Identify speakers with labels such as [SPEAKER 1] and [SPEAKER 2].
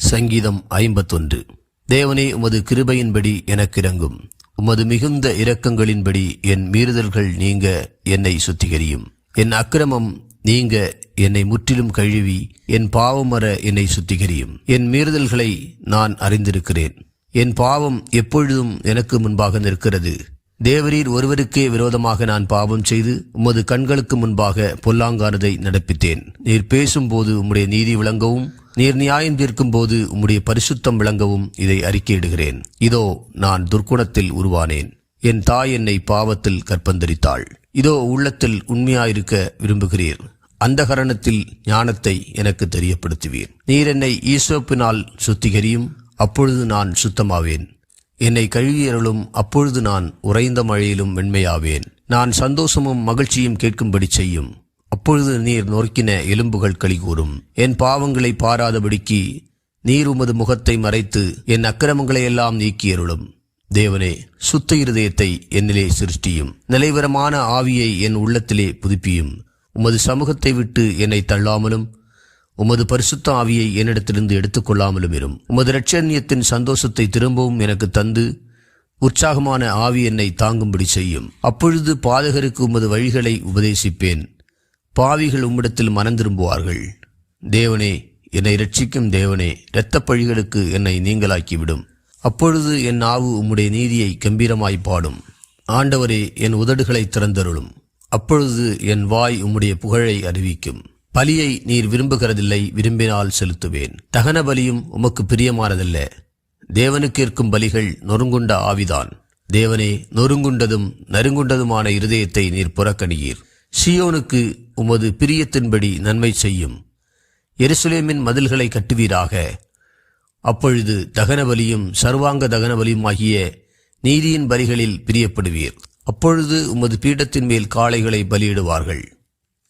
[SPEAKER 1] சங்கீதம் 51. தேவனே, உமது கிருபையின்படி எனக்கு இரங்கும். உமது மிகுந்த இரக்கங்களின்படி என் மீறுதல்கள் நீங்க என்னை சுத்திகரியும். என் அக்கிரமம் நீங்க என்னை முற்றிலும் கழுவி என் பாவமற என்னை சுத்திகரியும். என் மீறுதல்களை நான் அறிந்திருக்கிறேன். என் பாவம் எப்பொழுதும் எனக்கு முன்பாக நிற்கிறது. தேவரீர் ஒருவருக்கே விரோதமாக நான் பாவம் செய்து உமது கண்களுக்கு முன்பாக பொல்லாங்கானதை நடப்பித்தேன். நீர் பேசும்போது உம்முடைய நீதி விளங்கவும், நீர் நியாயம் தீர்க்கும் போது உம்முடைய பரிசுத்தம் விளங்கவும் இதை அறிக்கையிடுகிறேன். இதோ, நான் துர்க்குணத்தில் உருவானேன். என் தாய் என்னை பாவத்தில் கற்பந்தரித்தாள். இதோ, உள்ளத்தில் உண்மையாயிருக்க விரும்புகிறீர். அந்தகரணத்தில் ஞானத்தை எனக்கு தெரியப்படுத்துவீர். நீர் என்னை ஈசோப்பினால் சுத்திகரியும், அப்பொழுது நான் சுத்தமாவேன். என்னை கழுவியருளும், அப்பொழுது நான் உறைந்த மழையிலும் வெண்மையாவேன். நான் சந்தோஷமும் மகிழ்ச்சியும் கேட்கும்படி செய்யும், அப்பொழுது நீர் நொறுக்கின எலும்புகள் களிகூரும். என் பாவங்களை பாராதபடிக்கு நீர் உமது முகத்தை மறைத்து என் அக்கிரமங்களை எல்லாம் நீக்கியருளும். தேவனே, சுத்த இருதயத்தை என்னிலே சிருஷ்டியும், நிலைவரமான ஆவியை என் உள்ளத்திலே புதுப்பியும். உமது சமூகத்தை விட்டு என்னை தள்ளாமலும் உமது பரிசுத்த ஆவியை என்னிடத்திலிருந்து எடுத்துக்கொள்ளாமலும் இரும். உமது இரட்சண்யத்தின் சந்தோஷத்தை திரும்பவும் எனக்கு தந்து உற்சாகமான ஆவி என்னை தாங்கும்படி செய்யும். அப்பொழுது பாதகருக்கு உமது வழிகளை உபதேசிப்பேன். பாவிகள் உம்மிடத்தில் மனம் திரும்புவார்கள். தேவனே, என்னை இரட்சிக்கும் தேவனே, இரத்தப் பழிகளுக்கு என்னை நீங்களாக்கிவிடும். அப்பொழுது என் நாவு உம்முடைய நீதியை கம்பீரமாய் பாடும். ஆண்டவரே, என் உதடுகளை திறந்தருளும். அப்பொழுது என் வாய் உம்முடைய புகழை அறிவிக்கும். பலியை நீர் விரும்புகிறதில்லை, விரும்பினால் செலுத்துவேன். தகன பலியும் உமக்கு பிரியமானதல்ல. தேவனுக்கு ஏற்கும் பலிகள் நொறுங்குண்ட ஆவிதான். தேவனே, நொறுங்குண்டதும் நறுங்குண்டதுமான இருதயத்தை நீர் புறக்கணியீர். சீயோனுக்கு உமது பிரியத்தின்படி நன்மை செய்யும். எருசலேமின் மதில்களை கட்டுவீராக. அப்பொழுது தகன பலியும் சர்வாங்க தகன பலியும் ஆகிய நீதியின் பலிகளில் பிரியப்படுவீர். அப்பொழுது உமது பீடத்தின் மேல் காளைகளை பலியிடுவார்கள்.